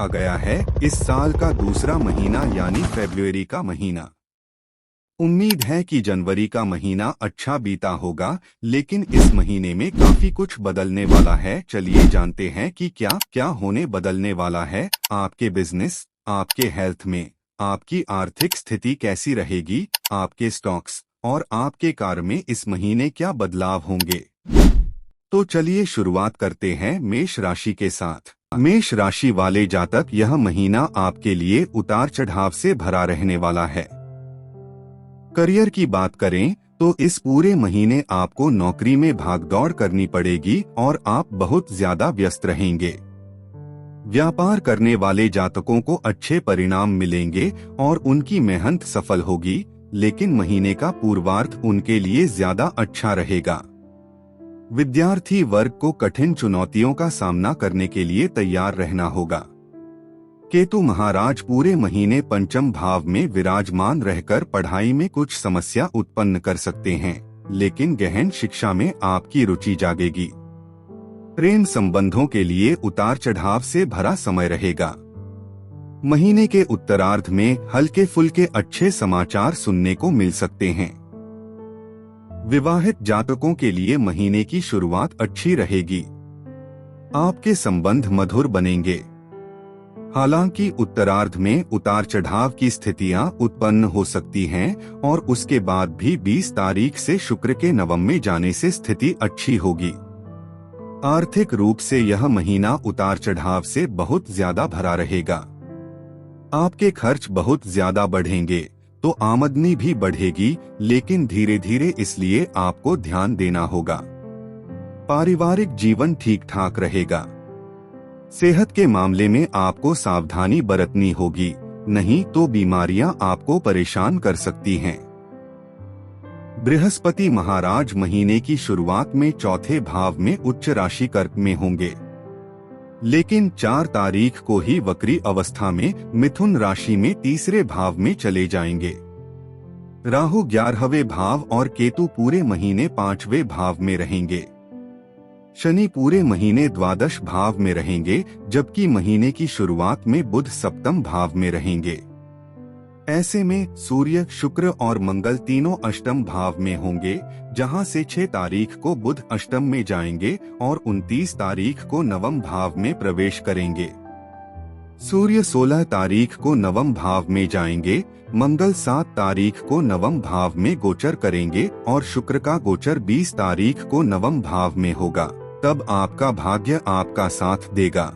आ गया है इस साल का दूसरा महीना यानी फरवरी का महीना। उम्मीद है कि जनवरी का महीना अच्छा बीता होगा, लेकिन इस महीने में काफी कुछ बदलने वाला है। चलिए जानते हैं कि क्या क्या होने बदलने वाला है। आपके बिजनेस, आपके हेल्थ में, आपकी आर्थिक स्थिति कैसी रहेगी, आपके स्टॉक्स और आपके कार में इस महीने क्या बदलाव होंगे। तो चलिए शुरुआत करते हैं मेष राशि के साथ। मेष राशि वाले जातक, यह महीना आपके लिए उतार चढ़ाव से भरा रहने वाला है। करियर की बात करें तो इस पूरे महीने आपको नौकरी में भागदौड़ करनी पड़ेगी और आप बहुत ज्यादा व्यस्त रहेंगे। व्यापार करने वाले जातकों को अच्छे परिणाम मिलेंगे और उनकी मेहनत सफल होगी, लेकिन महीने का पूर्वार्ध उनके लिए ज्यादा अच्छा रहेगा। विद्यार्थी वर्ग को कठिन चुनौतियों का सामना करने के लिए तैयार रहना होगा। केतु महाराज पूरे महीने पंचम भाव में विराजमान रहकर पढ़ाई में कुछ समस्या उत्पन्न कर सकते हैं, लेकिन गहन शिक्षा में आपकी रुचि जागेगी। प्रेम संबंधों के लिए उतार चढ़ाव से भरा समय रहेगा। महीने के उत्तरार्ध में हल्के फुल्के अच्छे समाचार सुनने को मिल सकते हैं। विवाहित जातकों के लिए महीने की शुरुआत अच्छी रहेगी। आपके संबंध मधुर बनेंगे। हालांकि उत्तरार्ध में उतार चढ़ाव की स्थितियां उत्पन्न हो सकती हैं और उसके बाद भी 20 तारीख से शुक्र के नवम में जाने से स्थिति अच्छी होगी। आर्थिक रूप से यह महीना उतार चढ़ाव से बहुत ज्यादा भरा रहेगा। आपके खर्च बहुत ज्यादा बढ़ेंगे तो आमदनी भी बढ़ेगी, लेकिन धीरे धीरे, इसलिए आपको ध्यान देना होगा। पारिवारिक जीवन ठीक ठाक रहेगा। सेहत के मामले में आपको सावधानी बरतनी होगी, नहीं तो बीमारियां आपको परेशान कर सकती हैं। बृहस्पति महाराज महीने की शुरुआत में चौथे भाव में उच्च राशि कर्क में होंगे, लेकिन 4 तारीख को ही वक्री अवस्था में मिथुन राशि में तीसरे भाव में चले जाएंगे। राहु 11वें भाव और केतु पूरे महीने 5वें भाव में रहेंगे। शनि पूरे महीने द्वादश भाव में रहेंगे, जबकि महीने की शुरुआत में बुध सप्तम भाव में रहेंगे। ऐसे में सूर्य, शुक्र और मंगल तीनों अष्टम भाव में होंगे, जहां से 6 तारीख को बुध अष्टम में जाएंगे और 29 तारीख को नवम भाव में प्रवेश करेंगे। सूर्य 16 तारीख को नवम भाव में जाएंगे, मंगल 7 तारीख को नवम भाव में गोचर करेंगे और शुक्र का गोचर 20 तारीख को नवम भाव में होगा। तब आपका भाग्य आपका साथ देगा।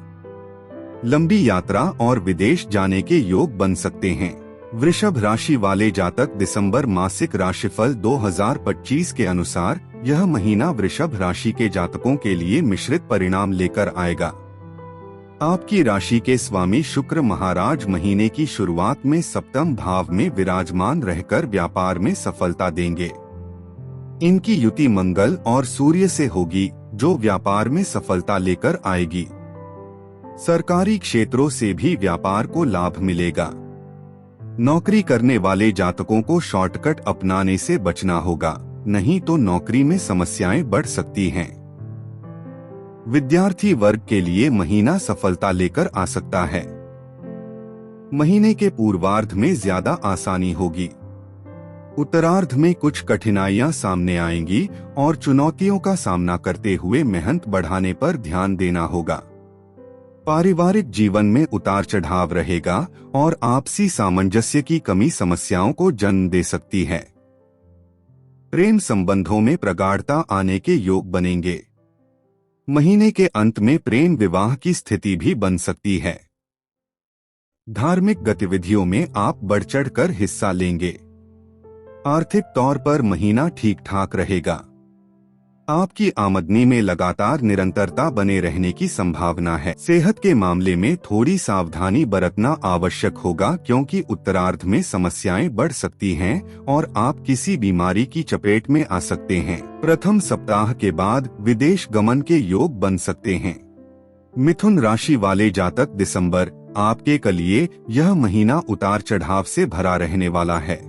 लंबी यात्रा और विदेश जाने के योग बन सकते हैं। वृषभ राशि वाले जातक, दिसंबर मासिक राशिफल 2025 के अनुसार यह महीना वृषभ राशि के जातकों के लिए मिश्रित परिणाम लेकर आएगा। आपकी राशि के स्वामी शुक्र महाराज महीने की शुरुआत में सप्तम भाव में विराजमान रहकर व्यापार में सफलता देंगे। इनकी युति मंगल और सूर्य से होगी, जो व्यापार में सफलता लेकर आएगी। सरकारी क्षेत्रों से भी व्यापार को लाभ मिलेगा। नौकरी करने वाले जातकों को शॉर्टकट अपनाने से बचना होगा, नहीं तो नौकरी में समस्याएं बढ़ सकती हैं। विद्यार्थी वर्ग के लिए महीना सफलता लेकर आ सकता है। महीने के पूर्वार्ध में ज्यादा आसानी होगी। उत्तरार्ध में कुछ कठिनाइयां सामने आएंगी और चुनौतियों का सामना करते हुए मेहनत बढ़ाने पर ध्यान देना होगा। पारिवारिक जीवन में उतार चढ़ाव रहेगा और आपसी सामंजस्य की कमी समस्याओं को जन्म दे सकती है। प्रेम संबंधों में प्रगाढ़ता आने के योग बनेंगे। महीने के अंत में प्रेम विवाह की स्थिति भी बन सकती है। धार्मिक गतिविधियों में आप बढ़ चढ़कर हिस्सा लेंगे। आर्थिक तौर पर महीना ठीक ठाक रहेगा। आपकी आमदनी में लगातार निरंतरता बने रहने की संभावना है। सेहत के मामले में थोड़ी सावधानी बरतना आवश्यक होगा, क्योंकि उत्तरार्ध में समस्याएं बढ़ सकती हैं और आप किसी बीमारी की चपेट में आ सकते हैं। प्रथम सप्ताह के बाद विदेश गमन के योग बन सकते हैं। मिथुन राशि वाले जातक, दिसंबर आपके लिए यह महीना उतार चढ़ाव से भरा रहने वाला है।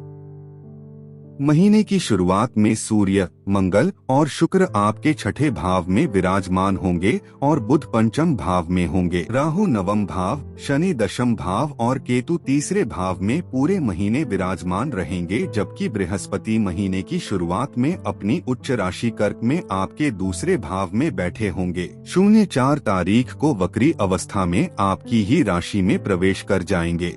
महीने की शुरुआत में सूर्य, मंगल और शुक्र आपके छठे भाव में विराजमान होंगे और बुध पंचम भाव में होंगे। राहु नवम भाव, शनि दशम भाव और केतु तीसरे भाव में पूरे महीने विराजमान रहेंगे, जबकि बृहस्पति महीने की शुरुआत में अपनी उच्च राशि कर्क में आपके दूसरे भाव में बैठे होंगे। 04 तारीख को वक्री अवस्था में आपकी ही राशि में प्रवेश कर जाएंगे।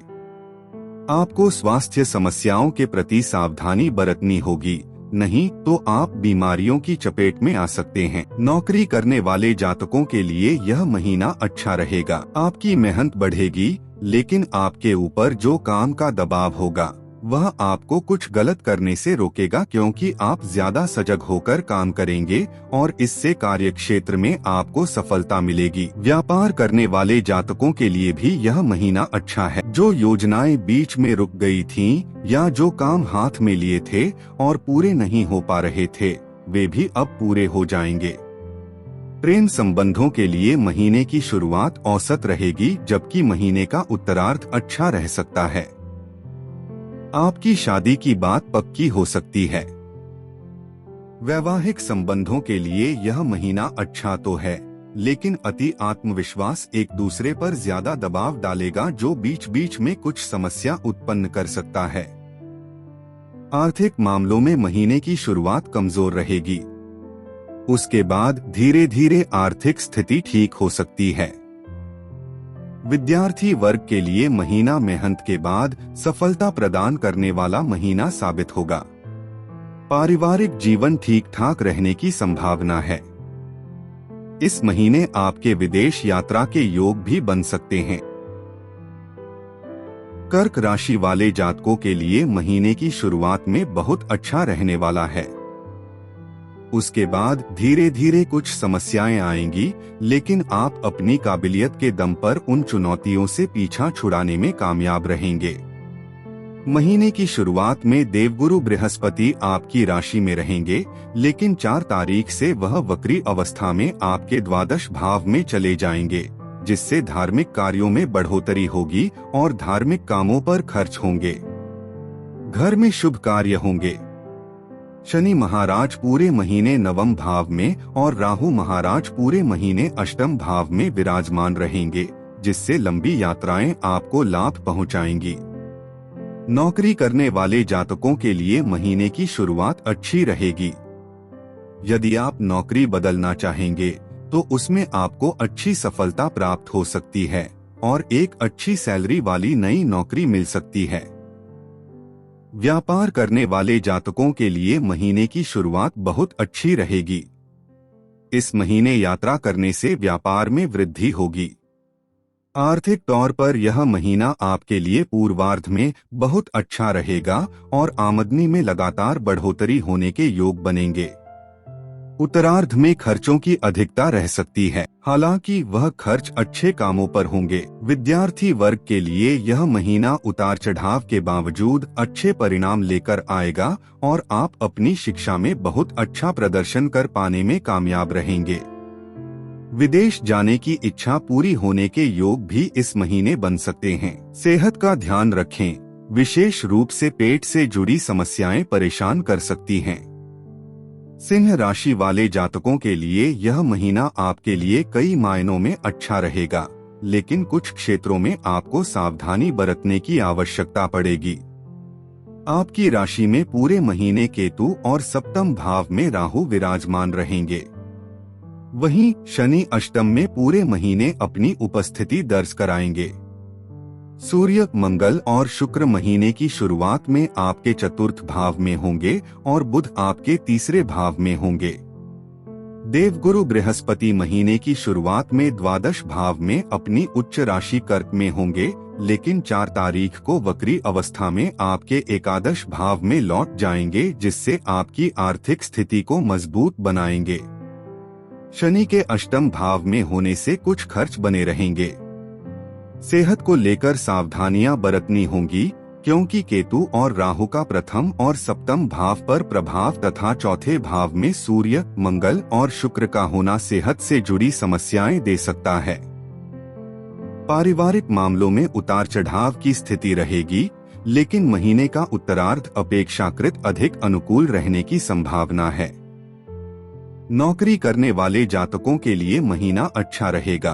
आपको स्वास्थ्य समस्याओं के प्रति सावधानी बरतनी होगी, नहीं तो आप बीमारियों की चपेट में आ सकते हैं। नौकरी करने वाले जातकों के लिए यह महीना अच्छा रहेगा। आपकी मेहनत बढ़ेगी, लेकिन आपके ऊपर जो काम का दबाव होगा वह आपको कुछ गलत करने से रोकेगा, क्योंकि आप ज्यादा सजग होकर काम करेंगे और इससे कार्यक्षेत्र में आपको सफलता मिलेगी। व्यापार करने वाले जातकों के लिए भी यह महीना अच्छा है। जो योजनाएं बीच में रुक गई थीं या जो काम हाथ में लिए थे और पूरे नहीं हो पा रहे थे, वे भी अब पूरे हो जाएंगे। प्रेम संबंधों के लिए महीने की शुरुआत औसत रहेगी, जबकि महीने का उत्तरार्ध अच्छा रह सकता है। आपकी शादी की बात पक्की हो सकती है। वैवाहिक संबंधों के लिए यह महीना अच्छा तो है, लेकिन अति आत्मविश्वास एक दूसरे पर ज्यादा दबाव डालेगा, जो बीच बीच में कुछ समस्या उत्पन्न कर सकता है। आर्थिक मामलों में महीने की शुरुआत कमजोर रहेगी। उसके बाद धीरे धीरे आर्थिक स्थिति ठीक हो सकती है। विद्यार्थी वर्ग के लिए महीना मेहनत के बाद सफलता प्रदान करने वाला महीना साबित होगा। पारिवारिक जीवन ठीक ठाक रहने की संभावना है। इस महीने आपके विदेश यात्रा के योग भी बन सकते हैं। कर्क राशि वाले जातकों के लिए महीने की शुरुआत में बहुत अच्छा रहने वाला है। उसके बाद धीरे धीरे कुछ समस्याएं आएंगी, लेकिन आप अपनी काबिलियत के दम पर उन चुनौतियों से पीछा छुड़ाने में कामयाब रहेंगे। महीने की शुरुआत में देवगुरु बृहस्पति आपकी राशि में रहेंगे, लेकिन 4 तारीख से वह वक्री अवस्था में आपके द्वादश भाव में चले जाएंगे, जिससे धार्मिक कार्यों में बढ़ोतरी होगी और धार्मिक कामों पर खर्च होंगे। घर में शुभ कार्य होंगे। शनि महाराज पूरे महीने नवम भाव में और राहु महाराज पूरे महीने अष्टम भाव में विराजमान रहेंगे, जिससे लंबी यात्राएं आपको लाभ पहुंचाएंगी। नौकरी करने वाले जातकों के लिए महीने की शुरुआत अच्छी रहेगी। यदि आप नौकरी बदलना चाहेंगे तो उसमें आपको अच्छी सफलता प्राप्त हो सकती है और एक अच्छी सैलरी वाली नई नौकरी मिल सकती है। व्यापार करने वाले जातकों के लिए महीने की शुरुआत बहुत अच्छी रहेगी। इस महीने यात्रा करने से व्यापार में वृद्धि होगी। आर्थिक तौर पर यह महीना आपके लिए पूर्वार्ध में बहुत अच्छा रहेगा और आमदनी में लगातार बढ़ोतरी होने के योग बनेंगे। उत्तरार्ध में खर्चों की अधिकता रह सकती है, हालांकि वह खर्च अच्छे कामों पर होंगे। विद्यार्थी वर्ग के लिए यह महीना उतार चढ़ाव के बावजूद अच्छे परिणाम लेकर आएगा और आप अपनी शिक्षा में बहुत अच्छा प्रदर्शन कर पाने में कामयाब रहेंगे। विदेश जाने की इच्छा पूरी होने के योग भी इस महीने बन सकते हैं। सेहत का ध्यान रखें, विशेष रूप से पेट से जुड़ी समस्याएं परेशान कर सकती हैं। सिंह राशि वाले जातकों के लिए यह महीना आपके लिए कई मायनों में अच्छा रहेगा, लेकिन कुछ क्षेत्रों में आपको सावधानी बरतने की आवश्यकता पड़ेगी। आपकी राशि में पूरे महीने केतु और सप्तम भाव में राहु विराजमान रहेंगे। वहीं शनि अष्टम में पूरे महीने अपनी उपस्थिति दर्ज कराएंगे। सूर्य, मंगल और शुक्र महीने की शुरुआत में आपके चतुर्थ भाव में होंगे और बुध आपके तीसरे भाव में होंगे। देवगुरु बृहस्पति महीने की शुरुआत में द्वादश भाव में अपनी उच्च राशि कर्क में होंगे, लेकिन 4 तारीख को वक्री अवस्था में आपके एकादश भाव में लौट जाएंगे, जिससे आपकी आर्थिक स्थिति को मजबूत बनाएंगे। शनि के अष्टम भाव में होने से कुछ खर्च बने रहेंगे। सेहत को लेकर सावधानियां बरतनी होंगी, क्योंकि केतु और राहु का प्रथम और सप्तम भाव पर प्रभाव तथा चौथे भाव में सूर्य, मंगल और शुक्र का होना सेहत से जुड़ी समस्याएं दे सकता है। पारिवारिक मामलों में उतार चढ़ाव की स्थिति रहेगी, लेकिन महीने का उत्तरार्ध अपेक्षाकृत अधिक अनुकूल रहने की संभावना है। नौकरी करने वाले जातकों के लिए महीना अच्छा रहेगा।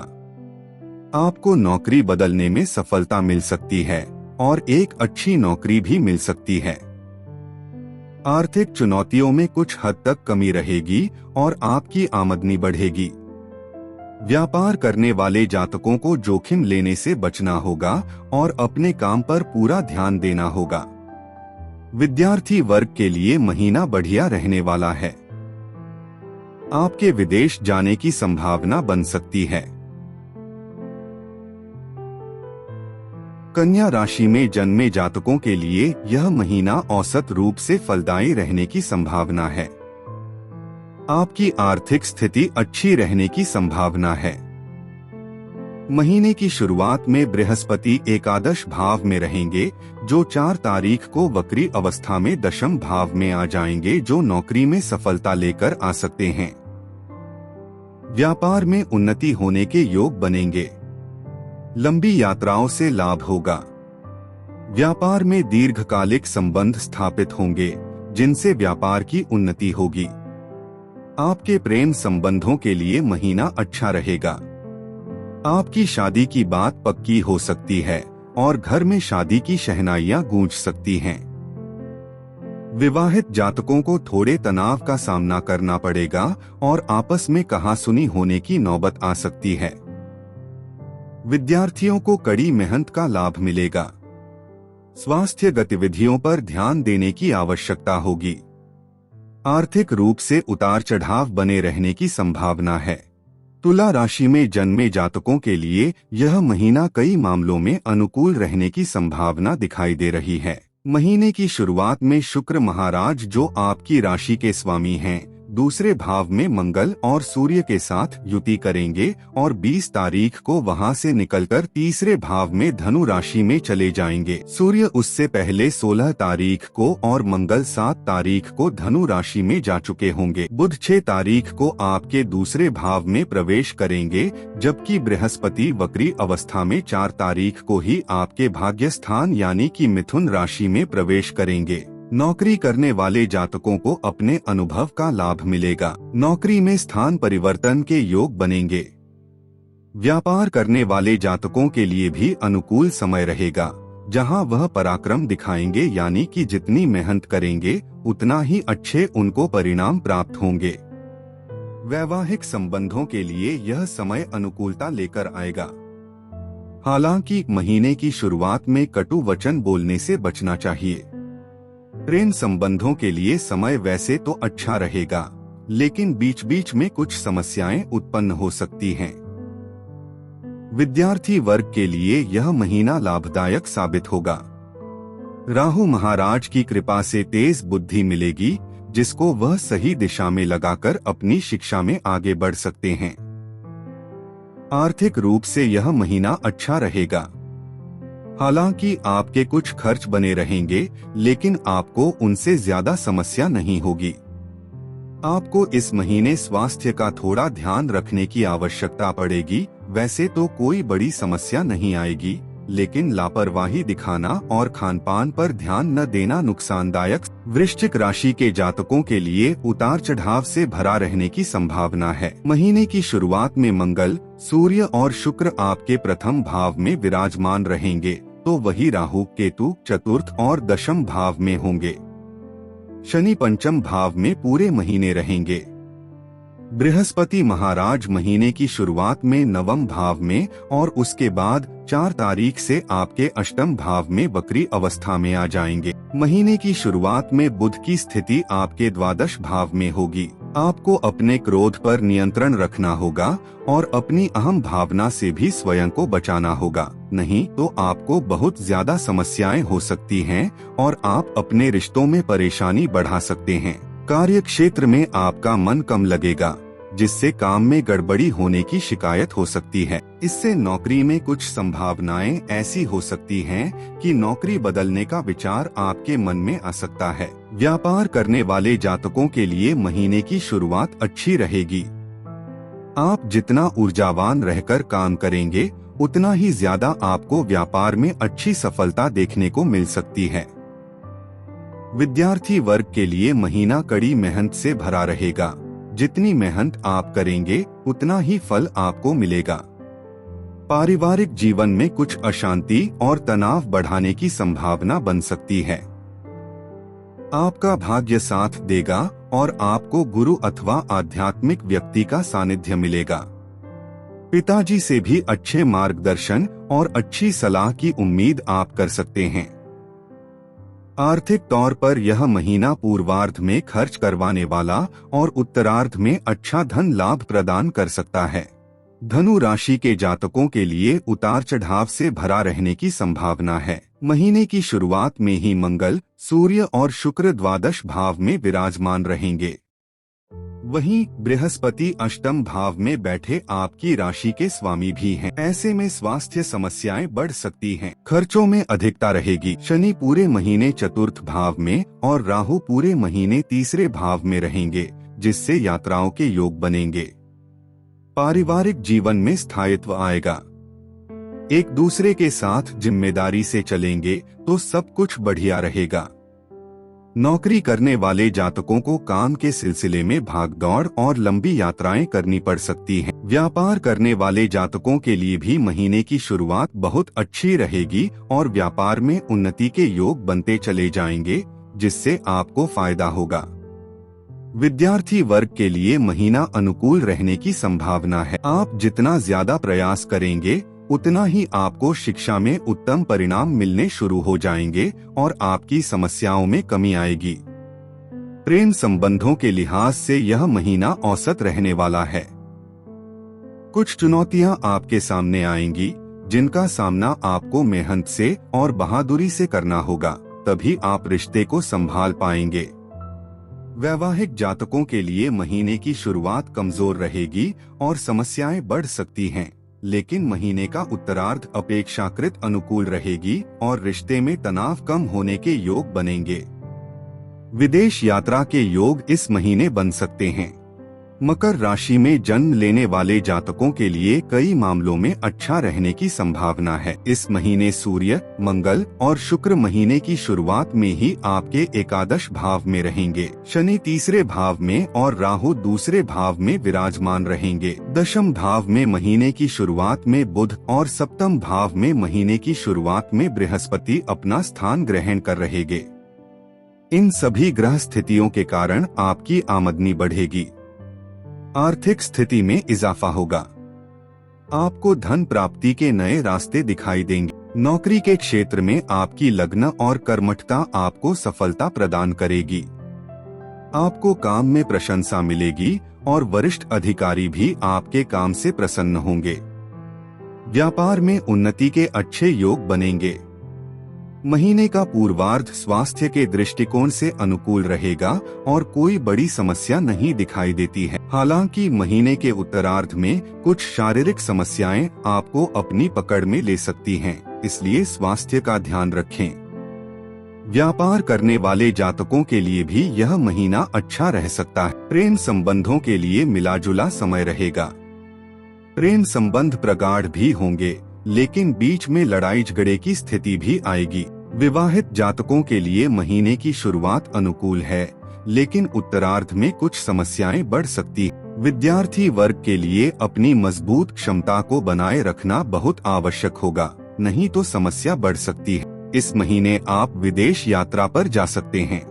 आपको नौकरी बदलने में सफलता मिल सकती है और एक अच्छी नौकरी भी मिल सकती है। आर्थिक चुनौतियों में कुछ हद तक कमी रहेगी और आपकी आमदनी बढ़ेगी। व्यापार करने वाले जातकों को जोखिम लेने से बचना होगा और अपने काम पर पूरा ध्यान देना होगा। विद्यार्थी वर्ग के लिए महीना बढ़िया रहने वाला है। आपके विदेश जाने की संभावना बन सकती है। कन्या राशि में जन्मे जातकों के लिए यह महीना औसत रूप से फलदायी रहने की संभावना है। आपकी आर्थिक स्थिति अच्छी रहने की संभावना है। महीने की शुरुआत में बृहस्पति एकादश भाव में रहेंगे, जो 4 तारीख को वक्री अवस्था में दशम भाव में आ जाएंगे, जो नौकरी में सफलता लेकर आ सकते हैं। व्यापार में उन्नति होने के योग बनेंगे। लंबी यात्राओं से लाभ होगा। व्यापार में दीर्घकालिक संबंध स्थापित होंगे, जिनसे व्यापार की उन्नति होगी। आपके प्रेम संबंधों के लिए महीना अच्छा रहेगा। आपकी शादी की बात पक्की हो सकती है और घर में शादी की शहनाइयां गूंज सकती हैं। विवाहित जातकों को थोड़े तनाव का सामना करना पड़ेगा और आपस में कहासुनी होने की नौबत आ सकती है। विद्यार्थियों को कड़ी मेहनत का लाभ मिलेगा। स्वास्थ्य गतिविधियों पर ध्यान देने की आवश्यकता होगी। आर्थिक रूप से उतार चढ़ाव बने रहने की संभावना है। तुला राशि में जन्मे जातकों के लिए यह महीना कई मामलों में अनुकूल रहने की संभावना दिखाई दे रही है। महीने की शुरुआत में शुक्र महाराज, जो आपकी राशि के स्वामी हैं, दूसरे भाव में मंगल और सूर्य के साथ युति करेंगे और 20 तारीख को वहां से निकलकर तीसरे भाव में धनु राशि में चले जाएंगे। सूर्य उससे पहले 16 तारीख को और मंगल 7 तारीख को धनु राशि में जा चुके होंगे। बुध 6 तारीख को आपके दूसरे भाव में प्रवेश करेंगे, जबकि बृहस्पति वक्री अवस्था में 4 तारीख को ही आपके भाग्य स्थान यानी कि मिथुन राशि में प्रवेश करेंगे। नौकरी करने वाले जातकों को अपने अनुभव का लाभ मिलेगा। नौकरी में स्थान परिवर्तन के योग बनेंगे। व्यापार करने वाले जातकों के लिए भी अनुकूल समय रहेगा, जहां वह पराक्रम दिखाएंगे, यानी कि जितनी मेहनत करेंगे उतना ही अच्छे उनको परिणाम प्राप्त होंगे। वैवाहिक संबंधों के लिए यह समय अनुकूलता लेकर आएगा। हालांकि महीने की शुरुआत में कटु वचन बोलने से बचना चाहिए। प्रेम संबंधों के लिए समय वैसे तो अच्छा रहेगा, लेकिन बीच बीच में कुछ समस्याएं उत्पन्न हो सकती हैं। विद्यार्थी वर्ग के लिए यह महीना लाभदायक साबित होगा। राहु महाराज की कृपा से तेज बुद्धि मिलेगी, जिसको वह सही दिशा में लगाकर अपनी शिक्षा में आगे बढ़ सकते हैं। आर्थिक रूप से यह महीना अच्छा रहेगा। हालांकि आपके कुछ खर्च बने रहेंगे, लेकिन आपको उनसे ज्यादा समस्या नहीं होगी। आपको इस महीने स्वास्थ्य का थोड़ा ध्यान रखने की आवश्यकता पड़ेगी। वैसे तो कोई बड़ी समस्या नहीं आएगी, लेकिन लापरवाही दिखाना और खानपान पर ध्यान न देना नुकसानदायक। वृश्चिक राशि के जातकों के लिए उतार चढ़ाव से भरा रहने की संभावना है। महीने की शुरुआत में मंगल, सूर्य और शुक्र आपके प्रथम भाव में विराजमान रहेंगे, तो वही राहु केतु चतुर्थ और दशम भाव में होंगे। शनि पंचम भाव में पूरे महीने रहेंगे। बृहस्पति महाराज महीने की शुरुआत में नवम भाव में और उसके बाद 4 तारीख से आपके अष्टम भाव में वक्री अवस्था में आ जाएंगे। महीने की शुरुआत में बुध की स्थिति आपके द्वादश भाव में होगी। आपको अपने क्रोध पर नियंत्रण रखना होगा और अपनी अहम भावना से भी स्वयं को बचाना होगा, नहीं तो आपको बहुत ज्यादा समस्याएं हो सकती हैं और आप अपने रिश्तों में परेशानी बढ़ा सकते हैं। कार्य क्षेत्र में आपका मन कम लगेगा, जिससे काम में गड़बड़ी होने की शिकायत हो सकती है। इससे नौकरी में कुछ संभावनाएं ऐसी हो सकती हैं कि नौकरी बदलने का विचार आपके मन में आ सकता है। व्यापार करने वाले जातकों के लिए महीने की शुरुआत अच्छी रहेगी। आप जितना ऊर्जावान रहकर काम करेंगे, उतना ही ज्यादा आपको व्यापार में अच्छी सफलता देखने को मिल सकती है। विद्यार्थी वर्ग के लिए महीना कड़ी मेहनत से भरा रहेगा। जितनी मेहनत आप करेंगे उतना ही फल आपको मिलेगा। पारिवारिक जीवन में कुछ अशांति और तनाव बढ़ाने की संभावना बन सकती है। आपका भाग्य साथ देगा और आपको गुरु अथवा आध्यात्मिक व्यक्ति का सानिध्य मिलेगा। पिताजी से भी अच्छे मार्गदर्शन और अच्छी सलाह की उम्मीद आप कर सकते हैं। आर्थिक तौर पर यह महीना पूर्वार्ध में खर्च करवाने वाला और उत्तरार्ध में अच्छा धन लाभ प्रदान कर सकता है। धनु राशि के जातकों के लिए उतार चढ़ाव से भरा रहने की संभावना है। महीने की शुरुआत में ही मंगल, सूर्य और शुक्र द्वादश भाव में विराजमान रहेंगे। वहीं बृहस्पति अष्टम भाव में बैठे आपकी राशि के स्वामी भी हैं। ऐसे में स्वास्थ्य समस्याएं बढ़ सकती हैं। खर्चों में अधिकता रहेगी। शनि पूरे महीने चतुर्थ भाव में और राहु पूरे महीने तीसरे भाव में रहेंगे, जिससे यात्राओं के योग बनेंगे। पारिवारिक जीवन में स्थायित्व आएगा। एक दूसरे के साथ जिम्मेदारी से चलेंगे तो सब कुछ बढ़िया रहेगा। नौकरी करने वाले जातकों को काम के सिलसिले में भागदौड़ और लंबी यात्राएं करनी पड़ सकती हैं। व्यापार करने वाले जातकों के लिए भी महीने की शुरुआत बहुत अच्छी रहेगी और व्यापार में उन्नति के योग बनते चले जाएंगे, जिससे आपको फायदा होगा। विद्यार्थी वर्ग के लिए महीना अनुकूल रहने की संभावना है। आप जितना ज्यादा प्रयास करेंगे उतना ही आपको शिक्षा में उत्तम परिणाम मिलने शुरू हो जाएंगे और आपकी समस्याओं में कमी आएगी। प्रेम संबंधों के लिहाज से यह महीना औसत रहने वाला है। कुछ चुनौतियां आपके सामने आएंगी, जिनका सामना आपको मेहनत से और बहादुरी से करना होगा, तभी आप रिश्ते को संभाल पाएंगे। वैवाहिक जातकों के लिए महीने की शुरुआत कमजोर रहेगी और समस्याएं बढ़ सकती हैं, लेकिन महीने का उत्तरार्ध अपेक्षाकृत अनुकूल रहेगी और रिश्ते में तनाव कम होने के योग बनेंगे। विदेश यात्रा के योग इस महीने बन सकते हैं। मकर राशि में जन्म लेने वाले जातकों के लिए कई मामलों में अच्छा रहने की संभावना है। इस महीने सूर्य, मंगल और शुक्र महीने की शुरुआत में ही आपके एकादश भाव में रहेंगे। शनि तीसरे भाव में और राहु दूसरे भाव में विराजमान रहेंगे। दशम भाव में महीने की शुरुआत में बुध और सप्तम भाव में महीने की शुरुआत में बृहस्पति अपना स्थान ग्रहण कर रहेंगे। इन सभी ग्रह स्थितियों के कारण आपकी आमदनी बढ़ेगी। आर्थिक स्थिति में इजाफा होगा। आपको धन प्राप्ति के नए रास्ते दिखाई देंगे। नौकरी के क्षेत्र में आपकी लगन और कर्मठता आपको सफलता प्रदान करेगी। आपको काम में प्रशंसा मिलेगी और वरिष्ठ अधिकारी भी आपके काम से प्रसन्न होंगे। व्यापार में उन्नति के अच्छे योग बनेंगे। महीने का पूर्वार्ध स्वास्थ्य के दृष्टिकोण से अनुकूल रहेगा और कोई बड़ी समस्या नहीं दिखाई देती है। हालांकि महीने के उत्तरार्ध में कुछ शारीरिक समस्याएं आपको अपनी पकड़ में ले सकती हैं, इसलिए स्वास्थ्य का ध्यान रखें। व्यापार करने वाले जातकों के लिए भी यह महीना अच्छा रह सकता है। प्रेम संबंधों के लिए मिलाजुला समय रहेगा। प्रेम संबंध प्रगाढ़ भी होंगे, लेकिन बीच में लड़ाई झगड़े की स्थिति भी आएगी। विवाहित जातकों के लिए महीने की शुरुआत अनुकूल है, लेकिन उत्तरार्ध में कुछ समस्याएं बढ़ सकती हैं। विद्यार्थी वर्ग के लिए अपनी मजबूत क्षमता को बनाए रखना बहुत आवश्यक होगा, नहीं तो समस्या बढ़ सकती है। इस महीने आप विदेश यात्रा पर जा सकते हैं।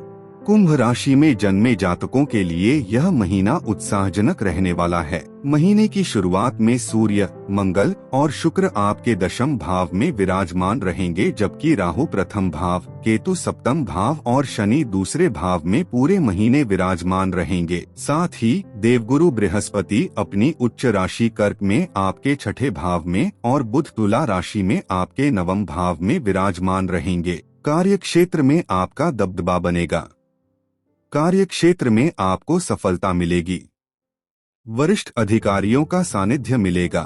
कुंभ राशि में जन्मे जातकों के लिए यह महीना उत्साहजनक रहने वाला है। महीने की शुरुआत में सूर्य, मंगल और शुक्र आपके दशम भाव में विराजमान रहेंगे, जबकि राहु प्रथम भाव, केतु सप्तम भाव और शनि दूसरे भाव में पूरे महीने विराजमान रहेंगे। साथ ही देवगुरु बृहस्पति अपनी उच्च राशि कर्क में आपके छठे भाव में और बुध तुला राशि में आपके नवम भाव में विराजमान रहेंगे। कार्य क्षेत्र में आपका दबदबा बनेगा। कार्य क्षेत्र में आपको सफलता मिलेगी। वरिष्ठ अधिकारियों का सानिध्य मिलेगा।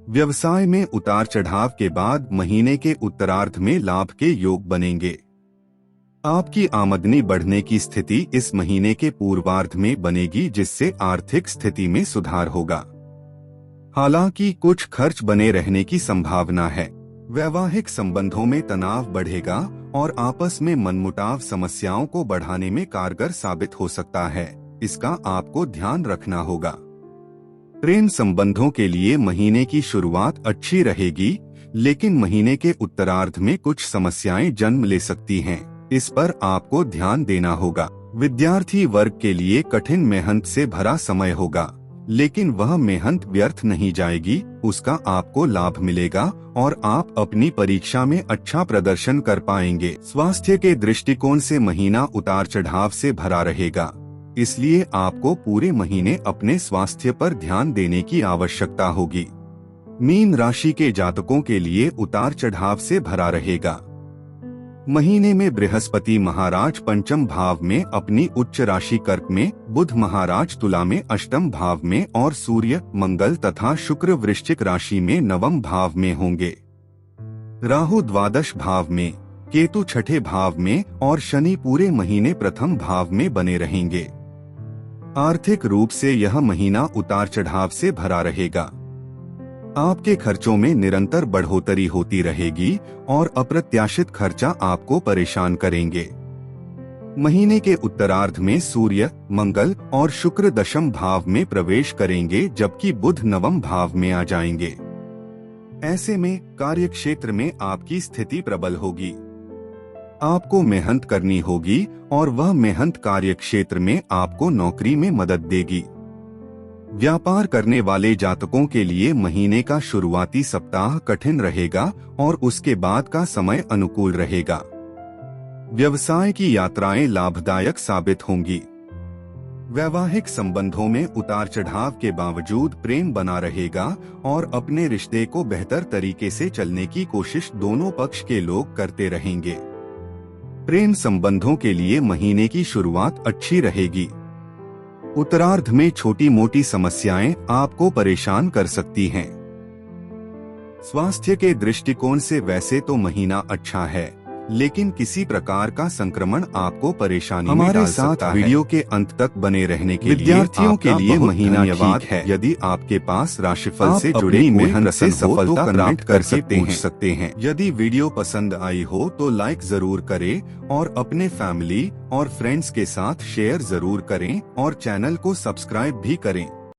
व्यवसाय में उतार चढ़ाव के बाद महीने के उत्तरार्ध में लाभ के योग बनेंगे। आपकी आमदनी बढ़ने की स्थिति इस महीने के पूर्वार्ध में बनेगी, जिससे आर्थिक स्थिति में सुधार होगा। हालांकि कुछ खर्च बने रहने की संभावना है। वैवाहिक संबंधों में तनाव बढ़ेगा और आपस में मनमुटाव समस्याओं को बढ़ाने में कारगर साबित हो सकता है। इसका आपको ध्यान रखना होगा। प्रेम संबंधों के लिए महीने की शुरुआत अच्छी रहेगी, लेकिन महीने के उत्तरार्ध में कुछ समस्याएं जन्म ले सकती हैं। इस पर आपको ध्यान देना होगा। विद्यार्थी वर्ग के लिए कठिन मेहनत से भरा समय होगा, लेकिन वह मेहनत व्यर्थ नहीं जाएगी, उसका आपको लाभ मिलेगा और आप अपनी परीक्षा में अच्छा प्रदर्शन कर पाएंगे। स्वास्थ्य के दृष्टिकोण से महीना उतार चढ़ाव से भरा रहेगा, इसलिए आपको पूरे महीने अपने स्वास्थ्य पर ध्यान देने की आवश्यकता होगी। मीन राशि के जातकों के लिए उतार चढ़ाव से भरा रहेगा। महीने में बृहस्पति महाराज पंचम भाव में अपनी उच्च राशि कर्क में, बुध महाराज तुला में अष्टम भाव में और सूर्य, मंगल तथा शुक्र वृश्चिक राशि में नवम भाव में होंगे। राहु द्वादश भाव में, केतु छठे भाव में और शनि पूरे महीने प्रथम भाव में बने रहेंगे। आर्थिक रूप से यह महीना उतार चढ़ाव से भरा रहेगा। आपके खर्चों में निरंतर बढ़ोतरी होती रहेगी और अप्रत्याशित खर्चा आपको परेशान करेंगे। महीने के उत्तरार्ध में सूर्य, मंगल और शुक्र दशम भाव में प्रवेश करेंगे, जबकि बुध नवम भाव में आ जाएंगे। ऐसे में कार्यक्षेत्र में आपकी स्थिति प्रबल होगी। आपको मेहनत करनी होगी और वह मेहनत कार्यक्षेत्र में आपको नौकरी में मदद देगी। व्यापार करने वाले जातकों के लिए महीने का शुरुआती सप्ताह कठिन रहेगा और उसके बाद का समय अनुकूल रहेगा। व्यवसाय की यात्राएं लाभदायक साबित होंगी। वैवाहिक संबंधों में उतार चढ़ाव के बावजूद प्रेम बना रहेगा और अपने रिश्ते को बेहतर तरीके से चलने की कोशिश दोनों पक्ष के लोग करते रहेंगे। प्रेम संबंधों के लिए महीने की शुरुआत अच्छी रहेगी। उत्तरार्ध में छोटी मोटी समस्याएं आपको परेशान कर सकती हैं। स्वास्थ्य के दृष्टिकोण से वैसे तो महीना अच्छा है, लेकिन किसी प्रकार का संक्रमण आपको परेशानी में डाल सकता है। वीडियो के अंत तक बने रहने के लिए विद्यार्थियों के लिए महीना ठीक है। यदि आपके पास राशिफल से जुड़ी मेहनत से सफलता प्राप्त कर सकते हैं। यदि वीडियो पसंद आई हो तो लाइक जरूर करें और अपने फैमिली और फ्रेंड्स के साथ शेयर जरूर करें और चैनल को सब्सक्राइब भी करें।